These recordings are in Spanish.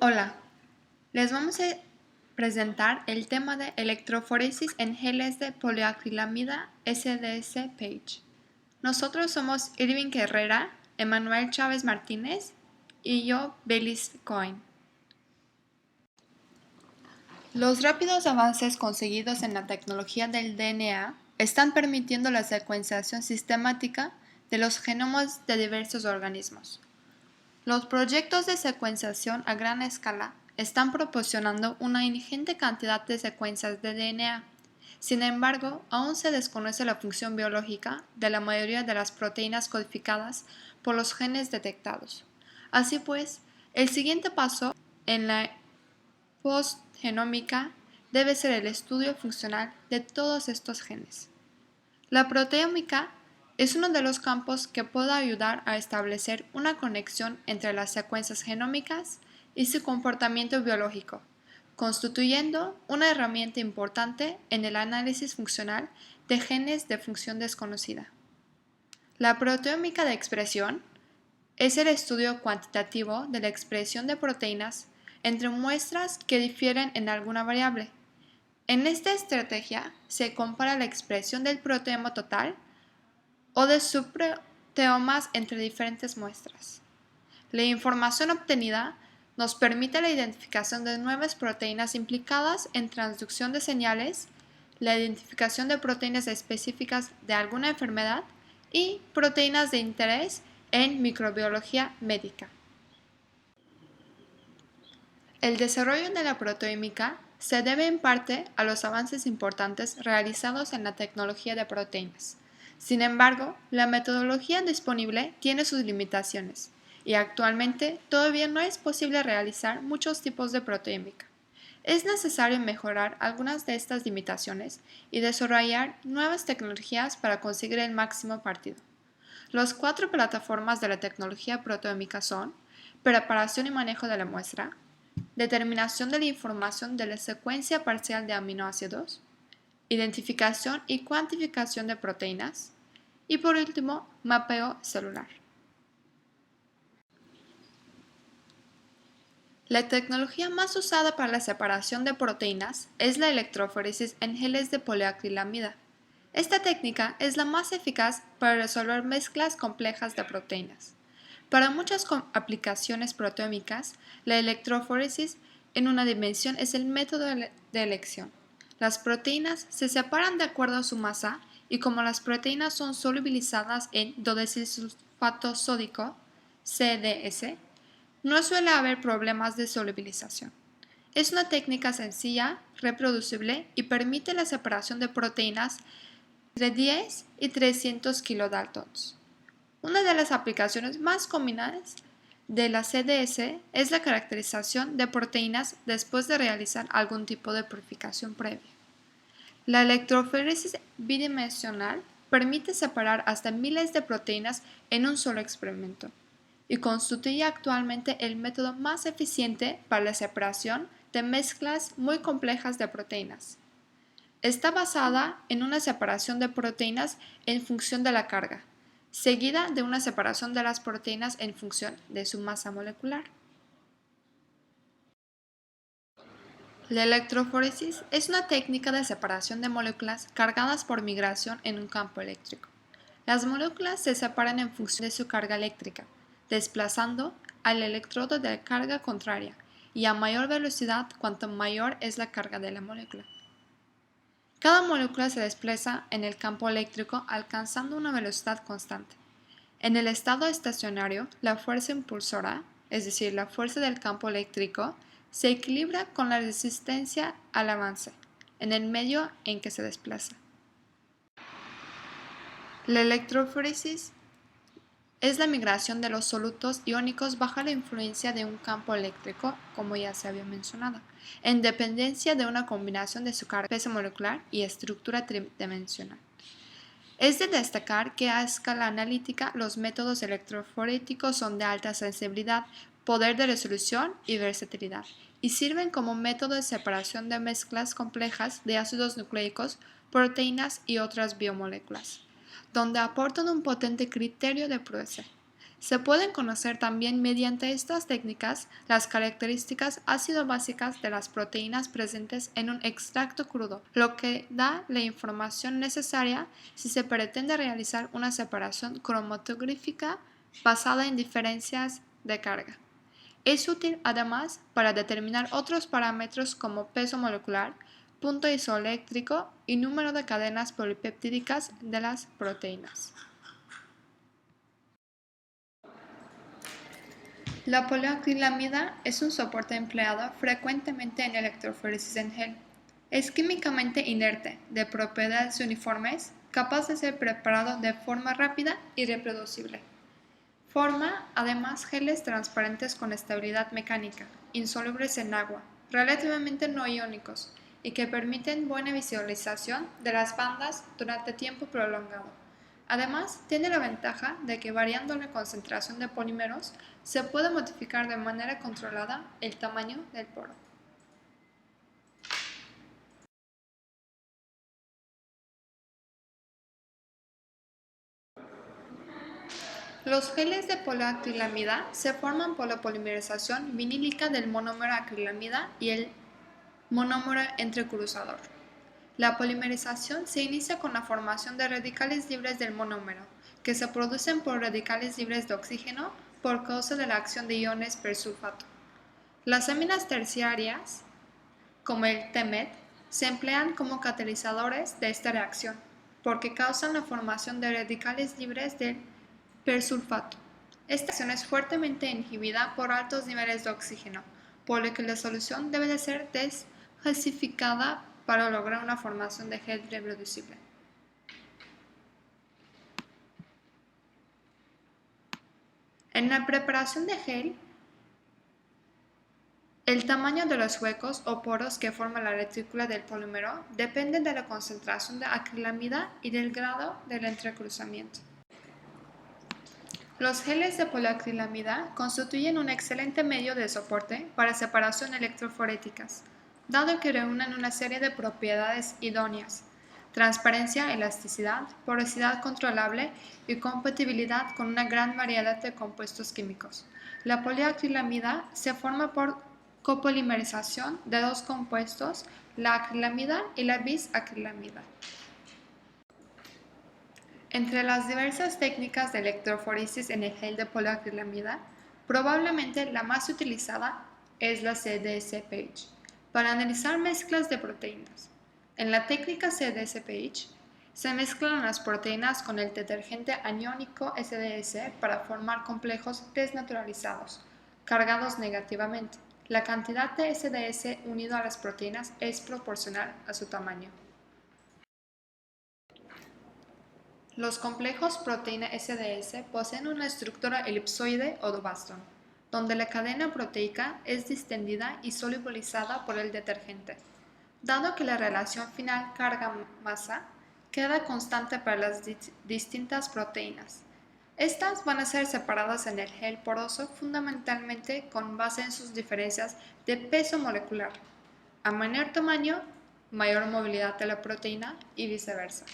Hola, les vamos a presentar el tema de electroforesis en geles de poliacrilamida SDS-PAGE. Nosotros somos Irving Herrera, Emanuel Chávez Martínez y yo, Belis Cohen. Los rápidos avances conseguidos en la tecnología del DNA están permitiendo la secuenciación sistemática de los genomas de diversos organismos. Los proyectos de secuenciación a gran escala están proporcionando una ingente cantidad de secuencias de DNA. Sin embargo, aún se desconoce la función biológica de la mayoría de las proteínas codificadas por los genes detectados. Así pues, el siguiente paso en la postgenómica debe ser el estudio funcional de todos estos genes. La proteómica es uno de los campos que puede ayudar a establecer una conexión entre las secuencias genómicas y su comportamiento biológico, constituyendo una herramienta importante en el análisis funcional de genes de función desconocida. La proteómica de expresión es el estudio cuantitativo de la expresión de proteínas entre muestras que difieren en alguna variable. En esta estrategia se compara la expresión del proteoma total o de subproteomas entre diferentes muestras. La información obtenida nos permite la identificación de nuevas proteínas implicadas en transducción de señales, la identificación de proteínas específicas de alguna enfermedad y proteínas de interés en microbiología médica. El desarrollo de la proteómica se debe en parte a los avances importantes realizados en la tecnología de proteínas. Sin embargo, la metodología disponible tiene sus limitaciones y actualmente todavía no es posible realizar muchos tipos de proteómica. Es necesario mejorar algunas de estas limitaciones y desarrollar nuevas tecnologías para conseguir el máximo partido. Las 4 plataformas de la tecnología proteómica son preparación y manejo de la muestra, determinación de la información de la secuencia parcial de aminoácidos, identificación y cuantificación de proteínas y por último, mapeo celular. La tecnología más usada para la separación de proteínas es la electroforesis en geles de poliacrilamida. Esta técnica es la más eficaz para resolver mezclas complejas de proteínas. Para muchas aplicaciones proteómicas, la electroforesis en una dimensión es el método de elección. Las proteínas se separan de acuerdo a su masa y como las proteínas son solubilizadas en dodesilsulfato sódico, CDS, no suele haber problemas de solubilización. Es una técnica sencilla, reproducible y permite la separación de proteínas entre 10 y 300 kilodaltons. Una de las aplicaciones más comunes de la CDS es la caracterización de proteínas después de realizar algún tipo de purificación previa. La electroforesis bidimensional permite separar hasta miles de proteínas en un solo experimento y constituye actualmente el método más eficiente para la separación de mezclas muy complejas de proteínas. Está basada en una separación de proteínas en función de la carga, seguida de una separación de las proteínas en función de su masa molecular. La electroforesis es una técnica de separación de moléculas cargadas por migración en un campo eléctrico. Las moléculas se separan en función de su carga eléctrica, desplazando al electrodo de carga contraria y a mayor velocidad cuanto mayor es la carga de la molécula. Cada molécula se desplaza en el campo eléctrico alcanzando una velocidad constante. En el estado estacionario, la fuerza impulsora, es decir, la fuerza del campo eléctrico, se equilibra con la resistencia al avance en el medio en que se desplaza. La electroforesis es la migración de los solutos iónicos bajo la influencia de un campo eléctrico, como ya se había mencionado, en dependencia de una combinación de su carga, peso molecular y estructura tridimensional. Es de destacar que a escala analítica los métodos electroforéticos son de alta sensibilidad, poder de resolución y versatilidad, y sirven como método de separación de mezclas complejas de ácidos nucleicos, proteínas y otras biomoléculas, donde aportan un potente criterio de pureza. Se pueden conocer también mediante estas técnicas las características ácido-básicas de las proteínas presentes en un extracto crudo, lo que da la información necesaria si se pretende realizar una separación cromatográfica basada en diferencias de carga. Es útil además para determinar otros parámetros como peso molecular, punto isoeléctrico y número de cadenas polipeptídicas de las proteínas. La poliacrilamida es un soporte empleado frecuentemente en electroforesis en gel. Es químicamente inerte, de propiedades uniformes, capaz de ser preparado de forma rápida y reproducible. Forma además geles transparentes con estabilidad mecánica, insolubles en agua, relativamente no iónicos y que permiten buena visualización de las bandas durante tiempo prolongado. Además, tiene la ventaja de que variando la concentración de polímeros se puede modificar de manera controlada el tamaño del poro. Los geles de poliacrilamida se forman por la polimerización vinílica del monómero acrilamida y el monómero entrecruzador. La polimerización se inicia con la formación de radicales libres del monómero, que se producen por radicales libres de oxígeno por causa de la acción de iones persulfato. Las aminas terciarias, como el TMET, se emplean como catalizadores de esta reacción, porque causan la formación de radicales libres del persulfato. Esta acción es fuertemente inhibida por altos niveles de oxígeno, por lo que la solución debe de ser desgasificada para lograr una formación de gel reproducible. En la preparación de gel, el tamaño de los huecos o poros que forma la retícula del polímero depende de la concentración de acrilamida y del grado del entrecruzamiento. Los geles de poliacrilamida constituyen un excelente medio de soporte para separación electroforéticas, dado que reúnen una serie de propiedades idóneas: transparencia, elasticidad, porosidad controlable y compatibilidad con una gran variedad de compuestos químicos. La poliacrilamida se forma por copolimerización de dos compuestos, la acrilamida y la bisacrilamida. Entre las diversas técnicas de electroforesis en el gel de poliacrilamida, probablemente la más utilizada es la CDS-PH, para analizar mezclas de proteínas. En la técnica CDS-PH, se mezclan las proteínas con el detergente aniónico SDS para formar complejos desnaturalizados, cargados negativamente. La cantidad de SDS unido a las proteínas es proporcional a su tamaño. Los complejos proteína SDS poseen una estructura elipsoide o Dubaston, donde la cadena proteica es distendida y solubilizada por el detergente. Dado que la relación final carga-masa queda constante para las distintas proteínas, estas van a ser separadas en el gel poroso fundamentalmente con base en sus diferencias de peso molecular. A menor tamaño, mayor movilidad de la proteína y viceversa.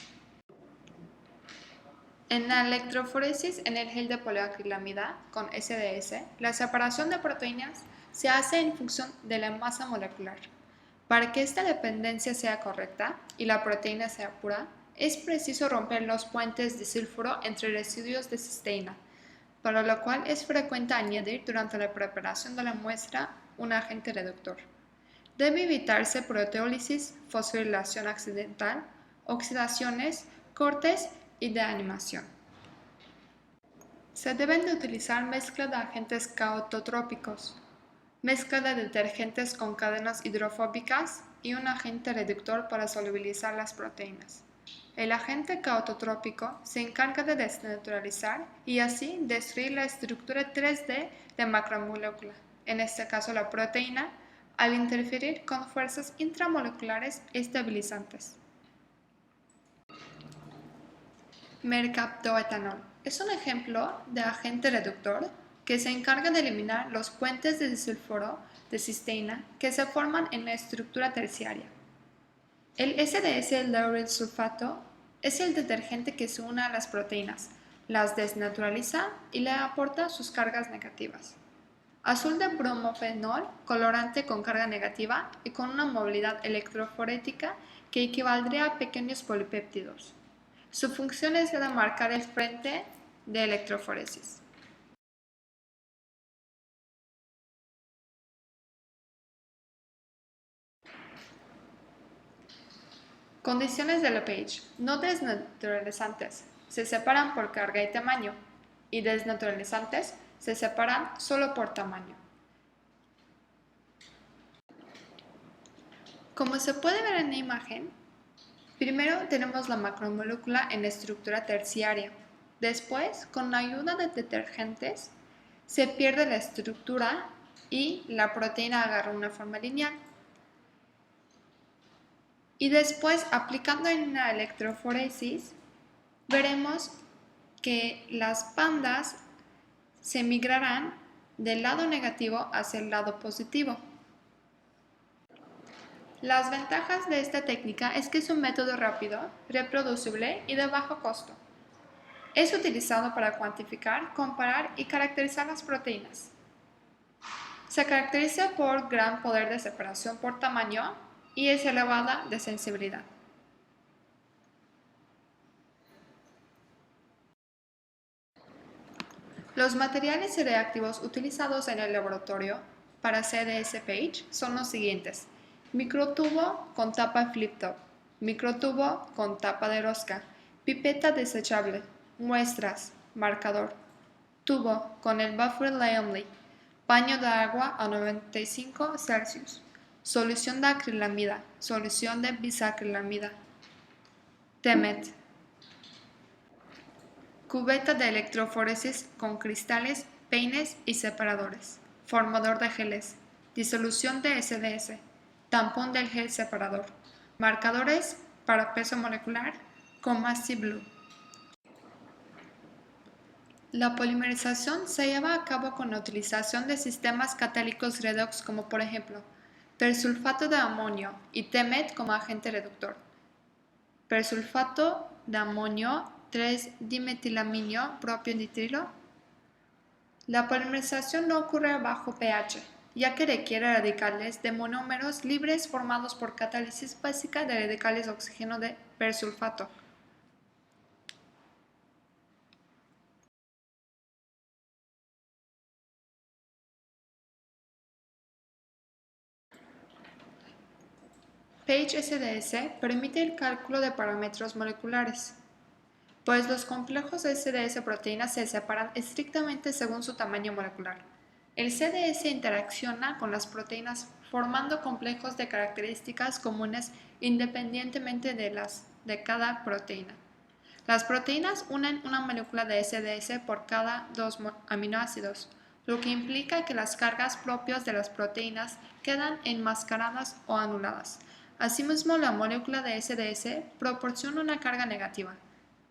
En la electroforesis en el gel de poliacrilamida con SDS, la separación de proteínas se hace en función de la masa molecular. Para que esta dependencia sea correcta y la proteína sea pura, es preciso romper los puentes de sulfuro entre residuos de cisteína, para lo cual es frecuente añadir durante la preparación de la muestra un agente reductor. Debe evitarse proteólisis, fosforilación accidental, oxidaciones, cortes y de animación. Se deben de utilizar mezcla de agentes caototrópicos, mezcla de detergentes con cadenas hidrofóbicas y un agente reductor para solubilizar las proteínas. El agente caototrópico se encarga de desnaturalizar y así destruir la estructura 3D de macromolécula, en este caso la proteína, al interferir con fuerzas intramoleculares estabilizantes. Mercaptoetanol es un ejemplo de agente reductor que se encarga de eliminar los puentes de disulfuro de cisteína que se forman en la estructura terciaria. El SDS lauryl sulfato es el detergente que se une a las proteínas, las desnaturaliza y le aporta sus cargas negativas. Azul de bromofenol, colorante con carga negativa y con una movilidad electroforética que equivaldría a pequeños polipéptidos. Su función es la de marcar el frente de electroforesis. Condiciones de Lepage. No desnaturalizantes. Se separan por carga y tamaño. Y desnaturalizantes se separan solo por tamaño. Como se puede ver en la imagen, primero tenemos la macromolécula en estructura terciaria. Después, con la ayuda de detergentes, se pierde la estructura y la proteína agarra una forma lineal. Y después, aplicando en la electroforesis, veremos que las bandas se migrarán del lado negativo hacia el lado positivo. Las ventajas de esta técnica es que es un método rápido, reproducible y de bajo costo. Es utilizado para cuantificar, comparar y caracterizar las proteínas. Se caracteriza por gran poder de separación por tamaño y es elevada de sensibilidad. Los materiales y reactivos utilizados en el laboratorio para CDS-Page son los siguientes: microtubo con tapa flip-top, microtubo con tapa de rosca, pipeta desechable, muestras, marcador, tubo con el buffer Langley, paño de agua a 95 Celsius, solución de acrilamida, solución de bisacrilamida, TEMET, cubeta de electroforesis con cristales, peines y separadores, formador de geles, disolución de SDS, tampón del gel separador, marcadores para peso molecular con Massey Blue. La polimerización se lleva a cabo con la utilización de sistemas catálicos redox como por ejemplo persulfato de amonio y TEMET como agente reductor, persulfato de amonio 3-dimetilaminio propio nitrilo. La polimerización no ocurre a bajo pH, ya que requiere radicales de monómeros libres formados por catálisis básica de radicales oxígeno de persulfato. Page SDS permite el cálculo de parámetros moleculares, pues los complejos SDS proteínas se separan estrictamente según su tamaño molecular. El CDS interacciona con las proteínas formando complejos de características comunes independientemente de cada proteína. Las proteínas unen una molécula de SDS por cada 2 aminoácidos, lo que implica que las cargas propias de las proteínas quedan enmascaradas o anuladas. Asimismo, la molécula de SDS proporciona una carga negativa,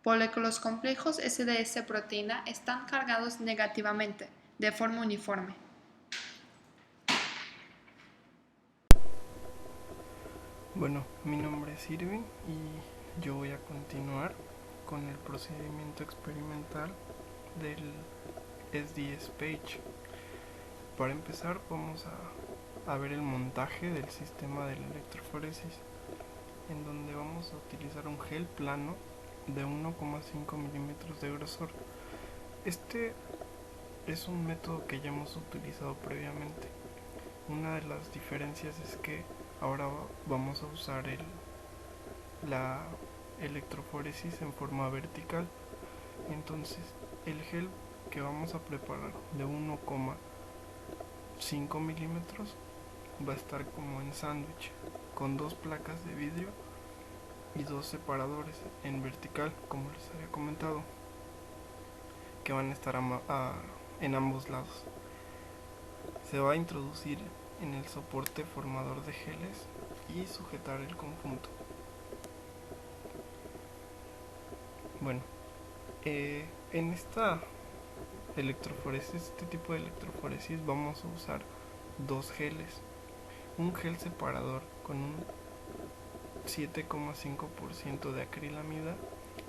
por lo que los complejos SDS-proteína están cargados negativamente, de forma uniforme. Bueno, mi nombre es Irving y yo voy a continuar con el procedimiento experimental del SDS-Page. Para empezar vamos a ver el montaje del sistema de la electroforesis, en donde vamos a utilizar un gel plano de 1,5 milímetros de grosor. Este es un método que ya hemos utilizado previamente. Una de las diferencias es que ahora vamos a usar la electroforesis en forma vertical. Entonces el gel que vamos a preparar de 1,5 milímetros va a estar como en sándwich, con 2 placas de vidrio y 2 separadores en vertical, como les había comentado, que van a estar en ambos lados. Se va a introducir en el soporte formador de geles y sujetar el conjunto. Bueno, en esta este tipo de electroforesis vamos a usar 2 geles, un gel separador con un 7,5% de acrilamida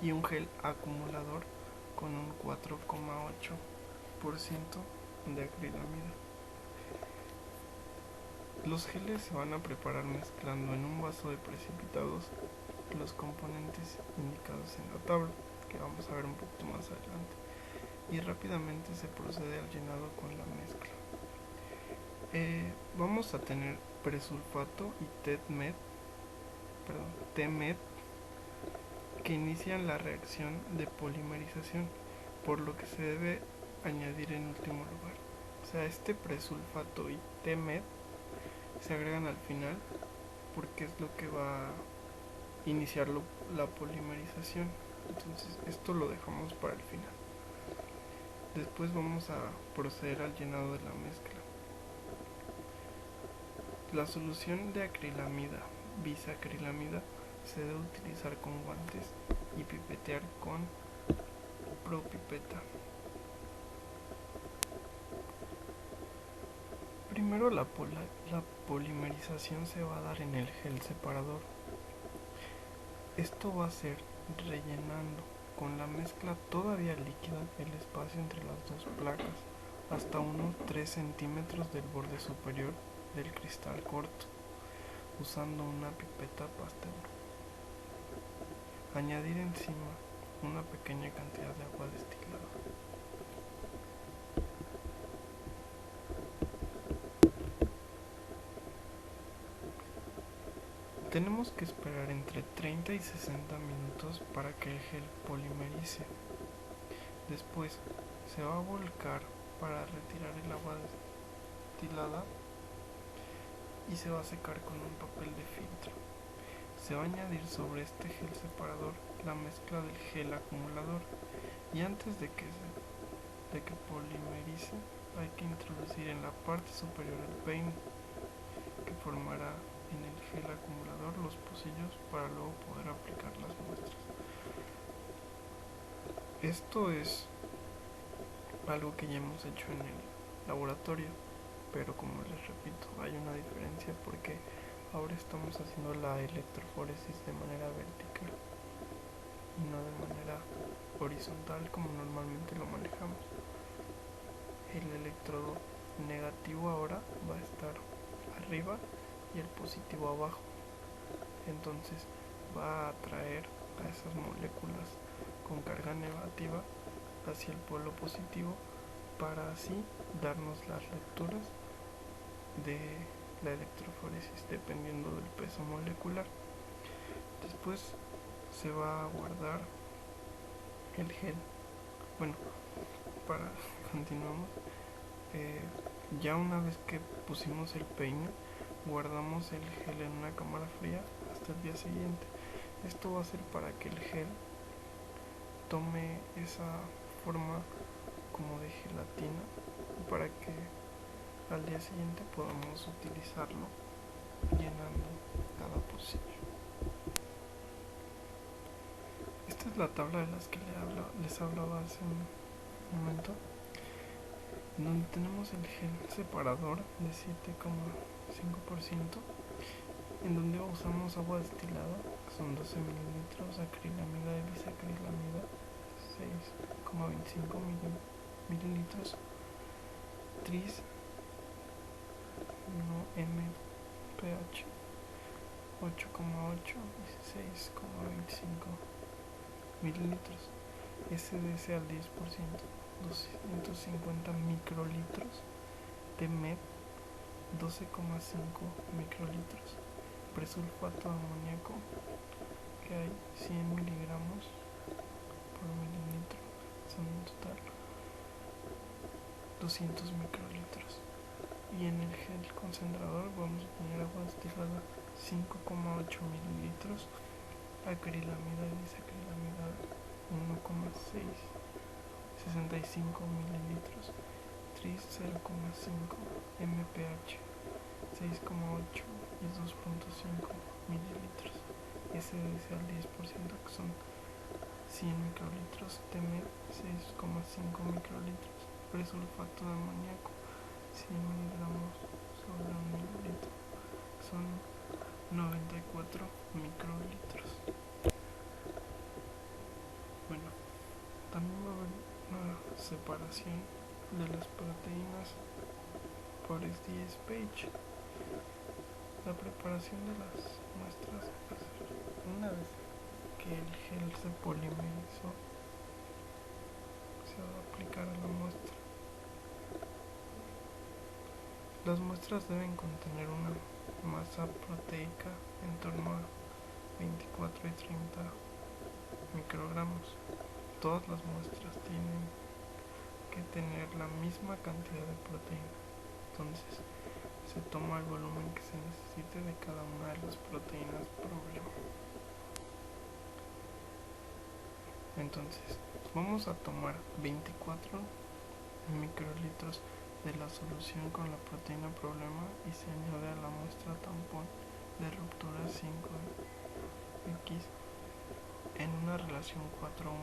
y un gel acumulador con un 4,8% de acrilamida. Los geles se van a preparar mezclando en un vaso de precipitados los componentes indicados en la tabla, que vamos a ver un poquito más adelante, y rápidamente se procede al llenado con la mezcla. Vamos a tener presulfato y TMED que inician la reacción de polimerización, por lo que se debe añadir en último lugar. O sea, este presulfato y TMED se agregan al final porque es lo que va a iniciar la polimerización. Entonces esto lo dejamos para el final. Después vamos a proceder al llenado de la mezcla. La solución de acrilamida, bisacrilamida, se debe utilizar con guantes y pipetear con propipeta. Primero la polimerización se va a dar en el gel separador. Esto va a ser rellenando con la mezcla todavía líquida el espacio entre las dos placas hasta unos 3 centímetros del borde superior del cristal corto, usando una pipeta Pasteur. Añadir encima una pequeña cantidad de agua destilada. Tenemos que esperar entre 30 y 60 minutos para que el gel polimerice. Después se va a volcar para retirar el agua destilada y se va a secar con un papel de filtro. Se va a añadir sobre este gel separador la mezcla del gel acumulador y antes de que polimerice hay que introducir en la parte superior el peine que formará en el gel acumulador los pocillos para luego poder aplicar las muestras. Esto es algo que ya hemos hecho en el laboratorio, pero como les repito, hay una diferencia porque ahora estamos haciendo la electroforesis de manera vertical y no de manera horizontal como normalmente lo manejamos. El electrodo negativo ahora va a estar arriba y el positivo abajo, entonces va a atraer a esas moléculas con carga negativa hacia el polo positivo para así darnos las lecturas de la electroforesis dependiendo del peso molecular. Después se va a guardar el gel. Bueno, para continuamos, ya una vez que pusimos el peine, guardamos el gel en una cámara fría hasta el día siguiente. Esto va a ser para que el gel tome esa forma como de gelatina para que al día siguiente podamos utilizarlo llenando cada pocillo. Esta es la tabla de las que les hablaba hace un momento, donde tenemos el gel separador de 7,5%, en donde usamos agua destilada, que son 12 mililitros, acrilamida de bisacrilamida 6,25 mililitros, tris 1 mph 8,8 y 6,25 mililitros, SDS al 10%, 250 microlitros, TMED 12,5 microlitros, presulfato de amoníaco, que hay 100 miligramos por mililitro, son en total 200 microlitros. Y en el gel concentrador vamos a poner agua destilada 5,8 mililitros, acrilamida y bisacrilamida 1,6, 65 mililitros, tris 0,5 mph 6,8 y 2,5 mililitros, SDS al 10%, que son 100 microlitros, TMED 6,5 microlitros, presulfato de amoníaco 100 miligramos sobre 1 mililitro, son 94 microlitros. Bueno, también va a haber separación de las proteínas por SDS-Page. La preparación de las muestras, una vez que el gel se polimerizó, se va a aplicar a la muestra. Las muestras deben contener una masa proteica en torno a 24 y 30 microgramos. Todas las muestras tienen que tener la misma cantidad de proteína. Entonces, se toma el volumen que se necesite de cada una de las proteínas problema. Entonces, vamos a tomar 24 microlitros de la solución con la proteína problema y se añade a la muestra tampón de ruptura 5X en una relación 4:1,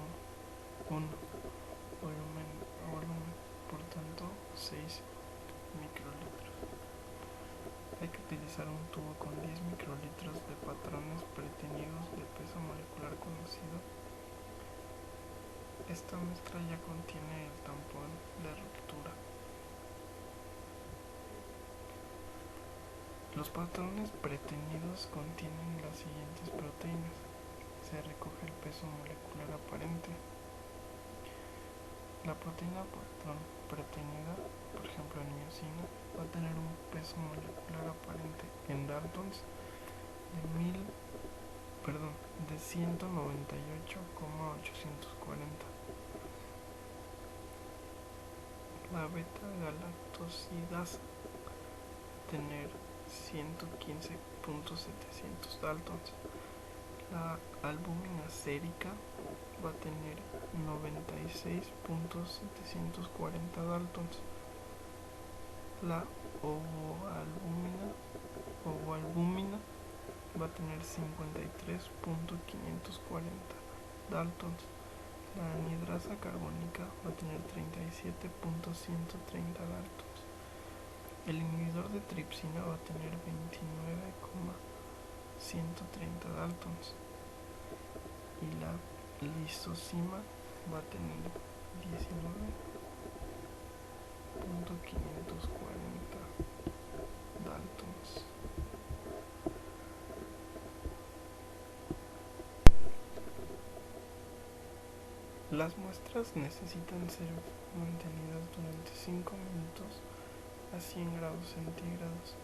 volumen a volumen, por tanto 6 microlitros. Hay que utilizar un tubo con 10 microlitros de patrones pretenidos de peso molecular conocido. Esta mezcla ya contiene el tampón de ruptura. Los patrones pretenidos contienen las siguientes proteínas. Se recoge el peso molecular aparente. La proteína patrón pretenida, por ejemplo en miosina, va a tener un peso molecular aparente en Daltons de 198,840. La beta-galactosidasa tener 115.700 Daltons. La albúmina sérica va a tener 96.740 Daltons. La ovoalbúmina va a tener 53.540 Daltons. La anhidrasa carbónica va a tener 37.130 Daltons. El inhibidor de tripsina va a tener 29,130 Daltons. Y la lisozima va a tener 19.540 Daltons. Las muestras necesitan ser mantenidas durante 5 minutos a 100 grados centígrados.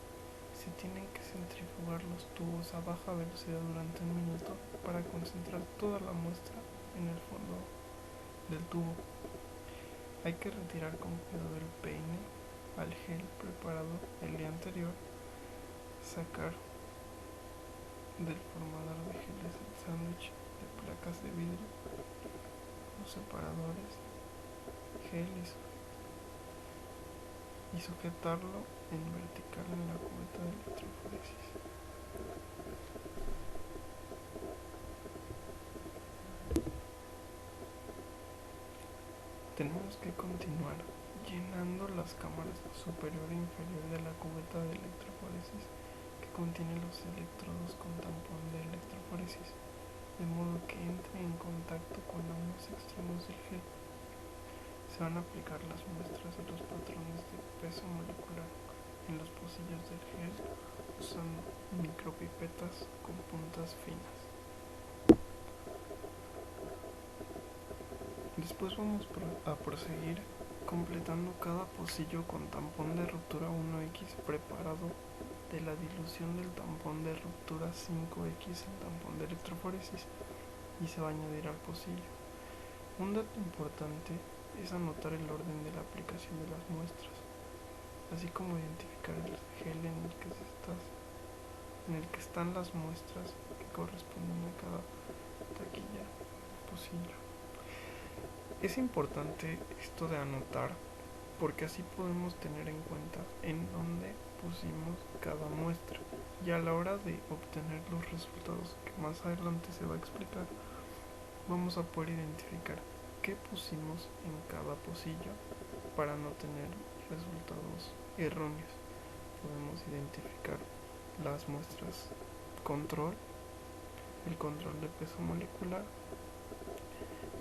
Se tienen que centrifugar los tubos a baja velocidad durante un minuto para concentrar toda la muestra en el fondo del tubo. Hay que retirar con cuidado el peine al gel preparado el día anterior, sacar del formador de geles el sándwich de placas de vidrio, los separadores, gel y sujetarlo en vertical en la cubeta de electroforesis. Tenemos que continuar llenando las cámaras superior e inferior de la cubeta de electroforesis que contiene los electrodos con tampón de electroforesis, de modo que entre en contacto con ambos extremos del gel. Se van a aplicar las muestras y los patrones de peso molecular en los pocillos del gel usando micropipetas con puntas finas. Después vamos a proseguir completando cada pocillo con tampón de ruptura 1X preparado de la dilución del tampón de ruptura 5X en tampón de electroforesis y se va a añadir al pocillo. Un dato importante es anotar el orden de la aplicación de las muestras, así como identificar el gel en el que están las muestras que corresponden a cada taquilla pocillo. Es importante esto de anotar porque así podemos tener en cuenta en dónde pusimos cada muestra y a la hora de obtener los resultados que más adelante se va a explicar, vamos a poder identificar qué pusimos en cada pocillo para no tener resultados erróneos. Podemos identificar las muestras control, el control de peso molecular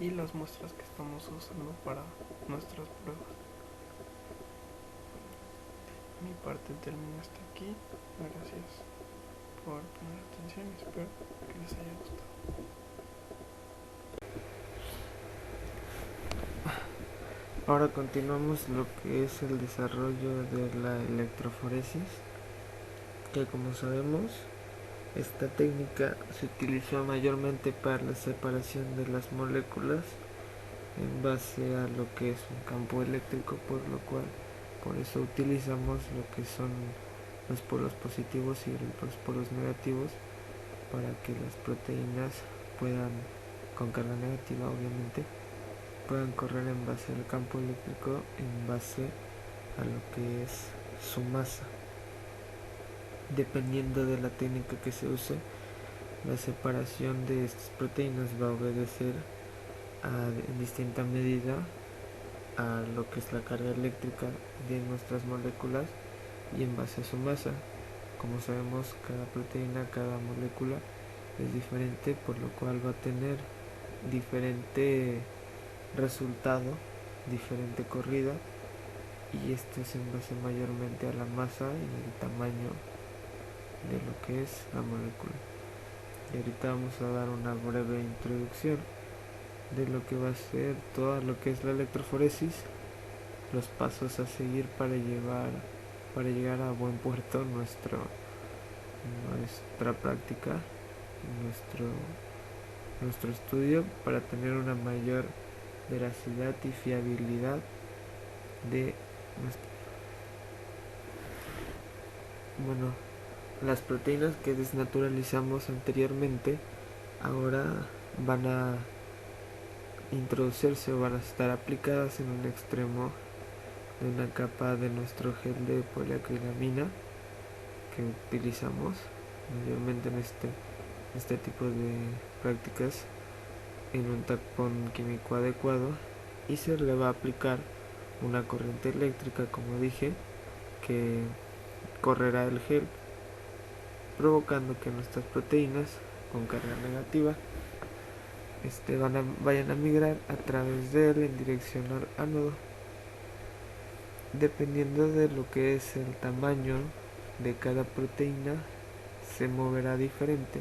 y las muestras que estamos usando para nuestras pruebas. Mi parte termina hasta aquí. Gracias por poner atención y espero que les haya gustado. Ahora continuamos lo que es el desarrollo de la electroforesis, que como sabemos, esta técnica se utiliza mayormente para la separación de las moléculas en base a lo que es un campo eléctrico, por eso utilizamos lo que son los polos positivos y los polos negativos para que las proteínas puedan, con carga negativa obviamente, puedan correr en base al campo eléctrico, en base a lo que es su masa. Dependiendo de la técnica que se use, la separación de estas proteínas va a obedecer en distinta medida a lo que es la carga eléctrica de nuestras moléculas y en base a su masa. Como sabemos, cada proteína, cada molécula es diferente, por lo cual va a tener diferente resultado, diferente corrida, y esto es en base mayormente a la masa y el tamaño de lo que es la molécula. Y ahorita vamos a dar una breve introducción de lo que va a ser todo lo que es la electroforesis, los pasos a seguir para llegar a buen puerto nuestra práctica, nuestro estudio, para tener una mayor veracidad y fiabilidad de las proteínas que desnaturalizamos anteriormente ahora van a introducirse o van a estar aplicadas en un extremo de una capa de nuestro gel de poliacrilamina que utilizamos mayormente en este tipo de prácticas, en un tapón químico adecuado, y se le va a aplicar una corriente eléctrica, como dije, que correrá el gel, provocando que nuestras proteínas con carga negativa vayan a migrar a través de él en dirección al ánodo. Dependiendo de lo que es el tamaño de cada proteína, se moverá diferente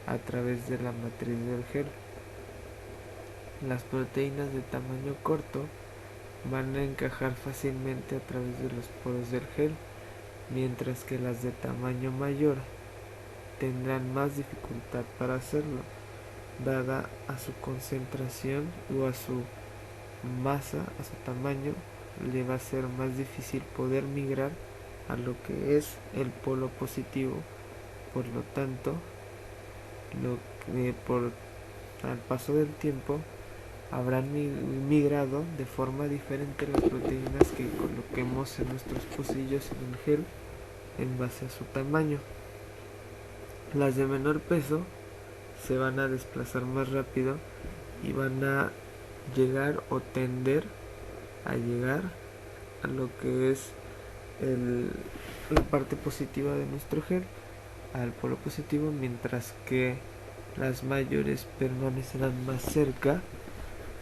a través de la matriz del gel. Las proteínas de tamaño corto van a encajar fácilmente a través de los poros del gel, mientras que las de tamaño mayor tendrán más dificultad para hacerlo, dada a su concentración o a su masa, a su tamaño. Le va a ser más difícil poder migrar a lo que es el polo positivo. Por lo tanto, al paso del tiempo habrán migrado de forma diferente las proteínas que coloquemos en nuestros pocillos en el gel en base a su tamaño. Las de menor peso se van a desplazar más rápido y van a llegar o tender a llegar a lo que es la parte positiva de nuestro gel, al polo positivo, mientras que las mayores permanecerán más cerca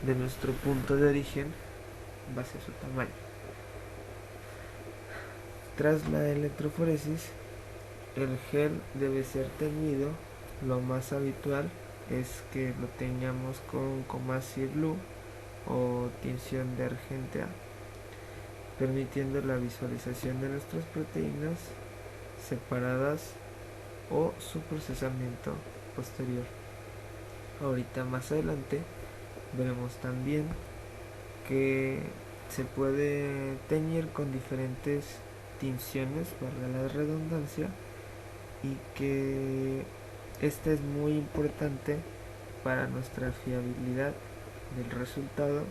de nuestro punto de origen en base a su tamaño. Tras la electroforesis, el gel debe ser teñido. Lo más habitual es que lo teñamos con Comasi Blue o tinción de argentea, permitiendo la visualización de nuestras proteínas separadas o su procesamiento posterior. Ahorita más adelante veremos también que se puede teñir con diferentes tinciones, valga la redundancia, y que esta es muy importante para nuestra fiabilidad del resultado,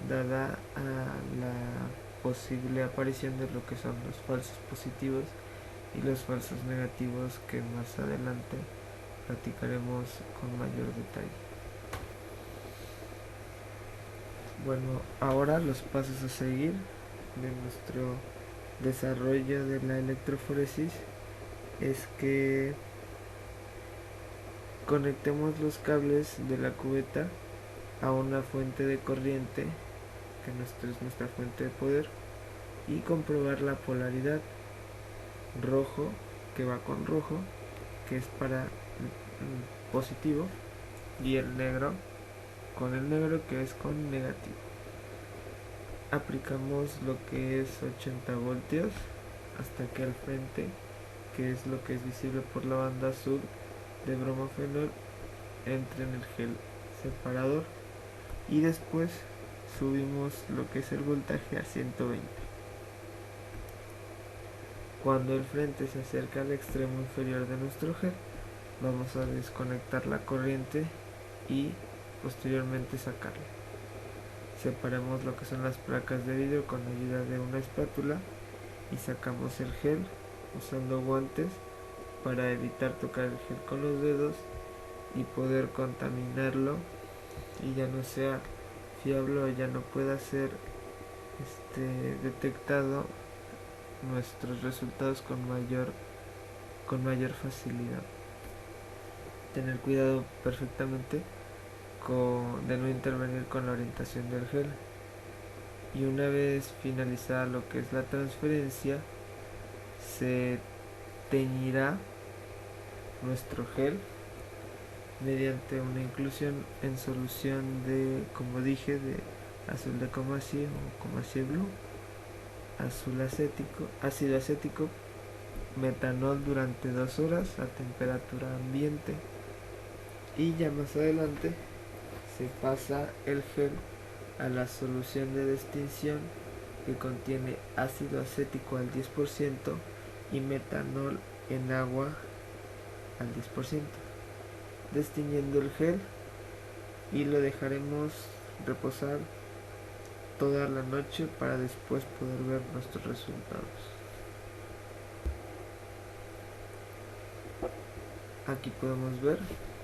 dada a la posible aparición de lo que son los falsos positivos y los falsos negativos, que más adelante platicaremos con mayor detalle. Bueno, ahora los pasos a seguir de nuestro desarrollo de la electroforesis es que conectemos los cables de la cubeta a una fuente de corriente que es nuestra fuente de poder, y comprobar la polaridad. Rojo, que va con rojo, que es para positivo, y el negro con el negro, que es con negativo. Aplicamos lo que es 80 voltios hasta que al frente, que es lo que es visible por la banda azul de bromofenol, entre en el gel separador, y después subimos lo que es el voltaje a 120. Cuando el frente se acerca al extremo inferior de nuestro gel, vamos a desconectar la corriente y posteriormente sacarla. Separamos lo que son las placas de vidrio con ayuda de una espátula y sacamos el gel usando guantes para evitar tocar el gel con los dedos y poder contaminarlo y ya no sea fiable o ya no pueda ser detectado nuestros resultados con mayor facilidad. Tener cuidado perfectamente de no intervenir con la orientación del gel, y una vez finalizada lo que es la transferencia, se teñirá nuestro gel mediante una inclusión en solución de, como dije, de azul de Comassie o Comassie Blue, ácido acético, metanol durante 2 horas a temperatura ambiente, y ya más adelante se pasa el gel a la solución de distinción que contiene ácido acético al 10% y metanol en agua al 10%, destiñendo el gel, y lo dejaremos reposar toda la noche para después poder ver nuestros resultados. Aquí podemos ver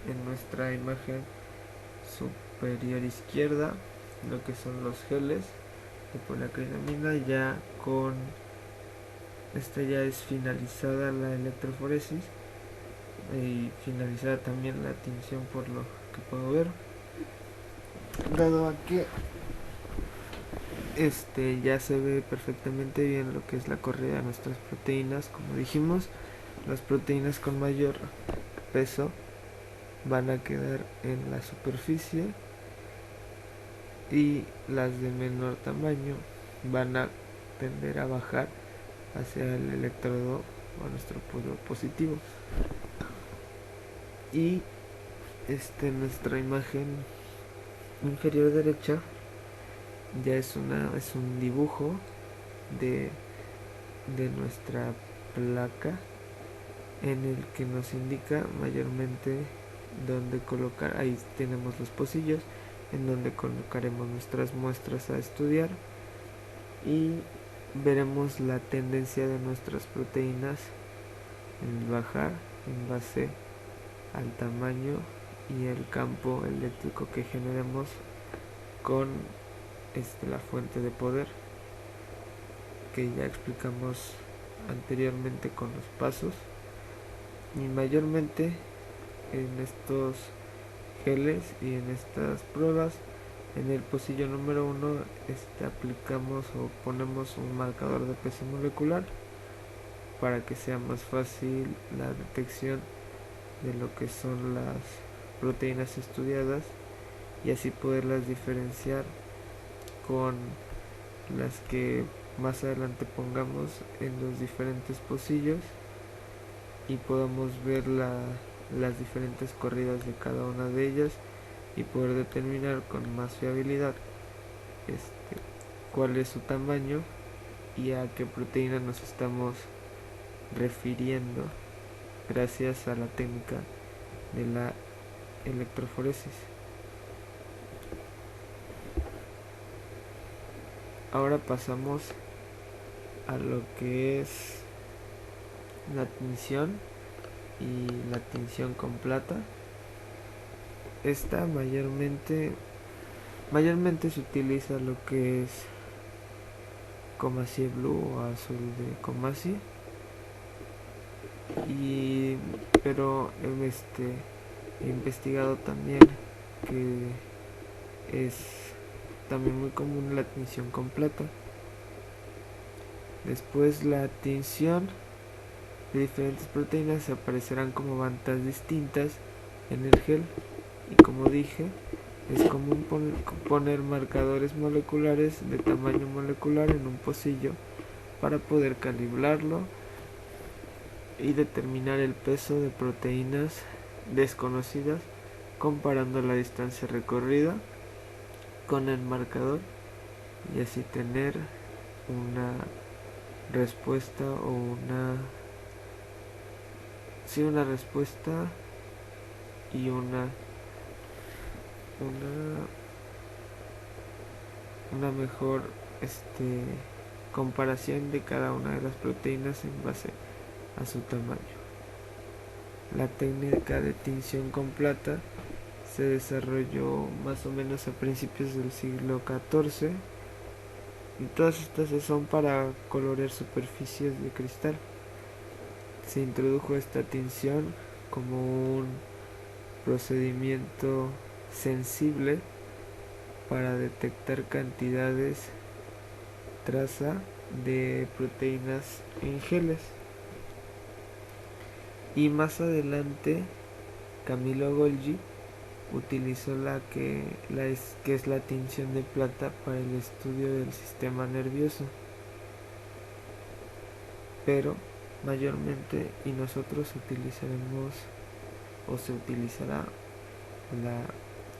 en nuestra imagen superior izquierda lo que son los geles de poliacrilamida. Ya con esta ya es finalizada la electroforesis y finalizada también la tinción, por lo que puedo ver, dado a que ya se ve perfectamente bien lo que es la corrida de nuestras proteínas. Como dijimos, las proteínas con mayor peso van a quedar en la superficie y las de menor tamaño van a tender a bajar hacia el electrodo o nuestro polo positivo. Y nuestra imagen inferior derecha ya es un dibujo de nuestra placa, en el que nos indica mayormente dónde colocar. Ahí tenemos los pocillos en donde colocaremos nuestras muestras a estudiar, y veremos la tendencia de nuestras proteínas en bajar en base al tamaño y el campo eléctrico que generemos con la fuente de poder, que ya explicamos anteriormente con los pasos. Y mayormente en estos geles y en estas pruebas, en el pocillo número 1 aplicamos o ponemos un marcador de peso molecular para que sea más fácil la detección de lo que son las proteínas estudiadas, y así poderlas diferenciar con las que más adelante pongamos en los diferentes pocillos, y podamos ver las diferentes corridas de cada una de ellas y poder determinar con más fiabilidad cuál es su tamaño y a qué proteína nos estamos refiriendo gracias a la técnica de la electroforesis. Ahora pasamos a lo que es la tinción y la tinción con plata. Esta mayormente se utiliza lo que es Comassie Blue o azul de Comassie, pero he investigado también que es también muy común la tinción con plata. Después la tinción de diferentes proteínas aparecerán como bandas distintas en el gel, y como dije, es común poner marcadores moleculares de tamaño molecular en un pocillo para poder calibrarlo y determinar el peso de proteínas desconocidas comparando la distancia recorrida con el marcador, y así tener una respuesta o una respuesta y una mejor comparación de cada una de las proteínas en base a su tamaño. La técnica de tinción con plata se desarrolló más o menos a principios del siglo XIV, y todas estas son para colorear superficies de cristal. Se introdujo esta tinción como un procedimiento sensible para detectar cantidades traza de proteínas en geles. Y más adelante Camillo Golgi utilizó que es la tinción de plata para el estudio del sistema nervioso, pero mayormente nosotros utilizaremos o se utilizará la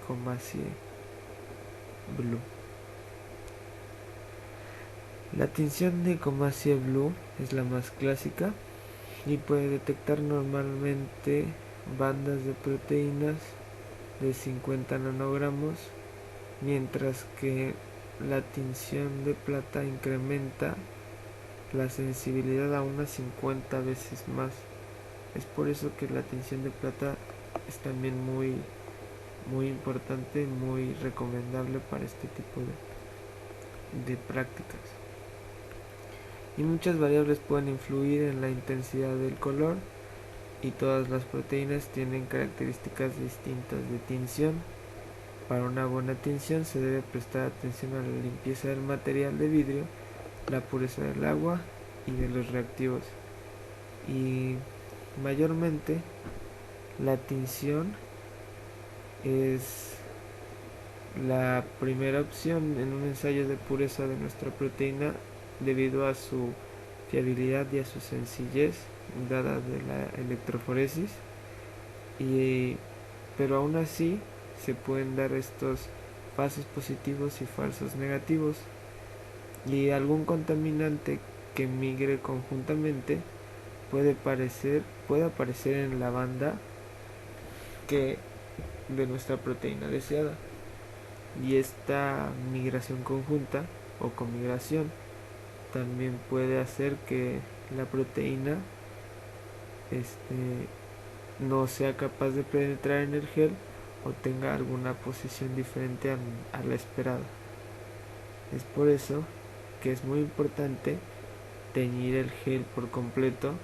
Comasie Blue. La tinción de Comasie Blue es la más clásica y puede detectar normalmente bandas de proteínas de 50 nanogramos, mientras que la tinción de plata incrementa la sensibilidad a unas 50 veces más. Es por eso que la tinción de plata es también muy importante, muy recomendable para este tipo de prácticas. Y muchas variables pueden influir en la intensidad del color, y todas las proteínas tienen características distintas de tinción. Para una buena tinción se debe prestar atención a la limpieza del material de vidrio, la pureza del agua y de los reactivos. Y mayormente la tinción es la primera opción en un ensayo de pureza de nuestra proteína debido a su fiabilidad y a su sencillez dada de la electroforesis, pero aún así se pueden dar estos falsos positivos y falsos negativos, y algún contaminante que migre conjuntamente puede aparecer en la banda de nuestra proteína deseada, y esta migración conjunta o comigración también puede hacer que la proteína no sea capaz de penetrar en el gel o tenga alguna posición diferente a la esperada. Es por eso que es muy importante teñir el gel por completo,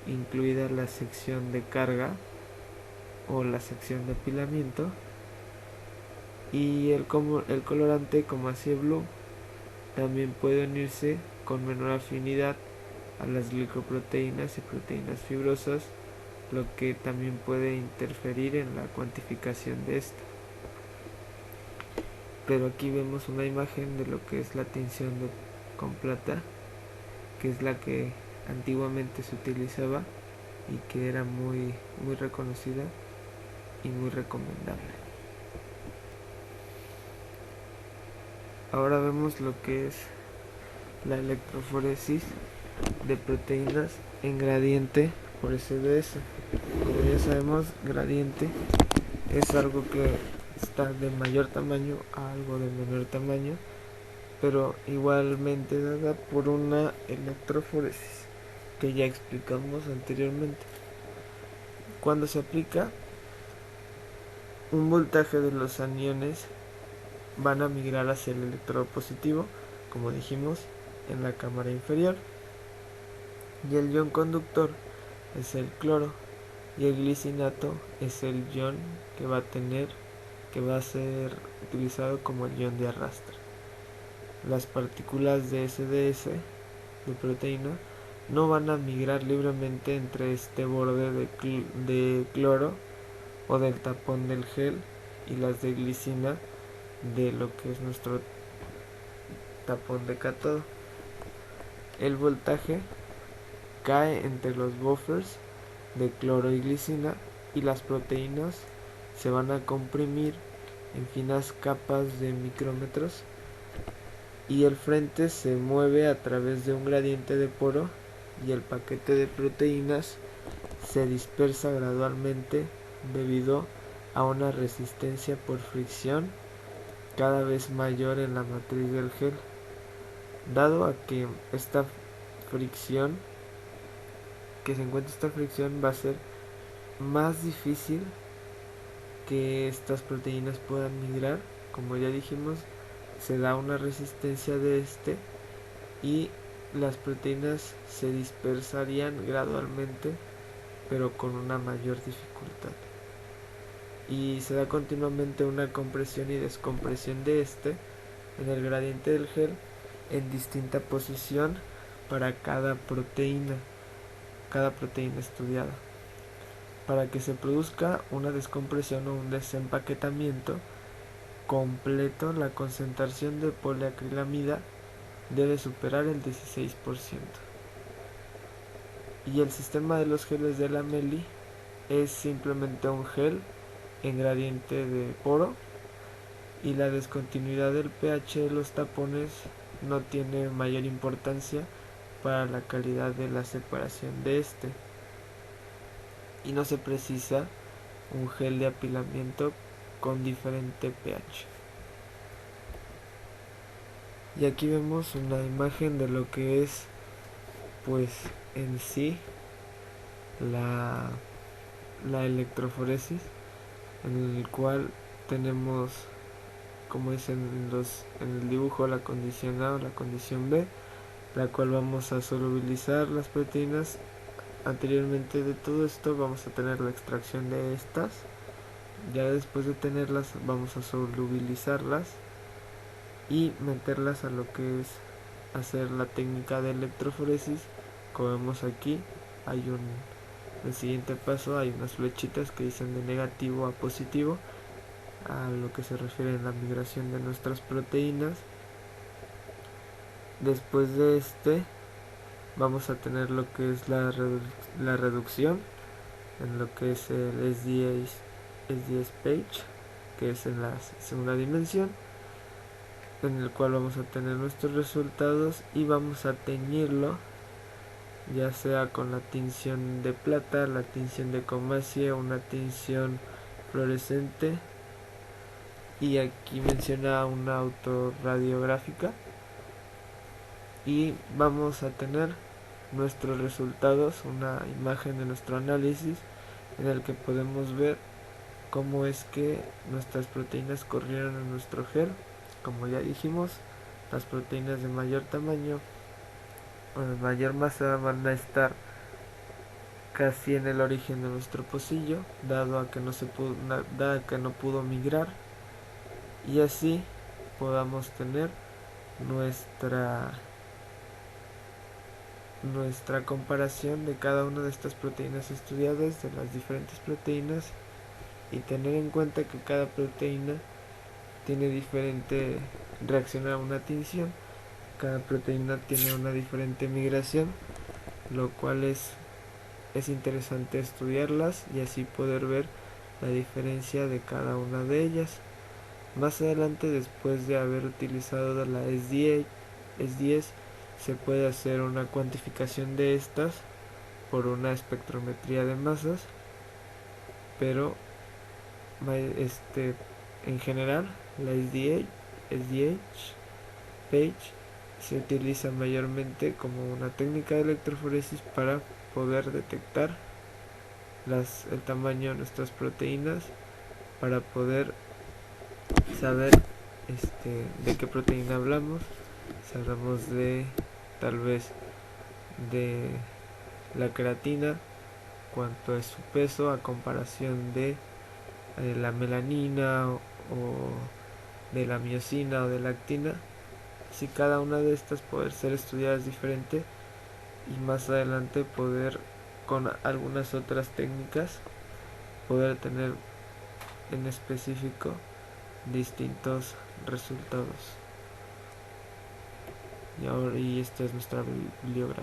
incluida la sección de carga o la sección de apilamiento, y el colorante Comasie Blue también puede unirse con menor afinidad a las glicoproteínas y proteínas fibrosas, lo que también puede interferir en la cuantificación de esta. Pero aquí vemos una imagen de lo que es la tinción con plata, que es la que antiguamente se utilizaba y que era muy reconocida y muy recomendable. Ahora vemos lo que es la electroforesis de proteínas en gradiente por SDS. Como ya sabemos, gradiente es algo que está de mayor tamaño a algo de menor tamaño, pero igualmente dada por una electroforesis que ya explicamos anteriormente. Cuando se aplica un voltaje de los aniones, van a migrar hacia el electrodo positivo, como dijimos, en la cámara inferior, y el ion conductor es el cloro, y el glicinato es el ion que va a ser utilizado como el ion de arrastre. las partículas de SDS, de proteína, no van a migrar libremente entre este borde de cloro o del tapón del gel y las de glicina de lo que es nuestro tapón de cátodo. El voltaje cae entre los buffers de cloro y glicina y las proteínas se van a comprimir en finas capas de micrómetros y el frente se mueve a través de un gradiente de poro y el paquete de proteínas se dispersa gradualmente debido a una resistencia por fricción cada vez mayor en la matriz del gel. Dado a que esta fricción va a ser más difícil que estas proteínas puedan migrar, como ya dijimos, se da una resistencia de y las proteínas se dispersarían gradualmente pero con una mayor dificultad y se da continuamente una compresión y descompresión de en el gradiente del gel en distinta posición para cada proteína estudiada. Para que se produzca una descompresión o un desempaquetamiento completo, la concentración de poliacrilamida debe superar el 16%. Y el sistema de los geles de Lamelli es simplemente un gel en gradiente de poro y la descontinuidad del pH de los tapones no tiene mayor importancia para la calidad de la separación de y no se precisa un gel de apilamiento con diferente pH. Y aquí vemos una imagen de lo que es pues en sí la electroforesis, en el cual tenemos, como dicen en el dibujo, la condición A o la condición B, la cual vamos a solubilizar las proteínas. Anteriormente de todo esto vamos a tener la extracción de estas, ya después de tenerlas vamos a solubilizarlas y meterlas a lo que es hacer la técnica de electroforesis. Como vemos aquí el siguiente paso hay unas flechitas que dicen de negativo a positivo a lo que se refiere a la migración de nuestras proteínas. Después de vamos a tener lo que es la reducción en lo que es el SDS page, que es en la segunda dimensión, en el cual vamos a tener nuestros resultados y vamos a teñirlo ya sea con la tinción de plata, la tinción de comacia o una tinción fluorescente, y aquí menciona una autorradiográfica, y vamos a tener nuestros resultados, una imagen de nuestro análisis en el que podemos ver cómo es que nuestras proteínas corrieron en nuestro gel. Como ya dijimos, las proteínas de mayor tamaño o de mayor masa van a estar casi en el origen de nuestro pocillo, dado a que no pudo migrar, y así podamos tener nuestra comparación de cada una de estas proteínas estudiadas, de las diferentes proteínas, y tener en cuenta que cada proteína tiene diferente reacción a una tinción, cada proteína tiene una diferente migración, lo cual es interesante estudiarlas y así poder ver la diferencia de cada una de ellas. Más adelante, después de haber utilizado la SDS, se puede hacer una cuantificación de estas por una espectrometría de masas, pero en general la SDH page se utiliza mayormente como una técnica de electroforesis para poder detectar el tamaño de nuestras proteínas, para poder saber de qué proteína hablamos. Si hablamos de tal vez de la creatina, cuánto es su peso a comparación de la melanina o de la miosina o de la actina, si cada una de estas poder ser estudiadas diferente y más adelante poder con algunas otras técnicas poder tener en específico distintos resultados. Y esta es nuestra bibliografía.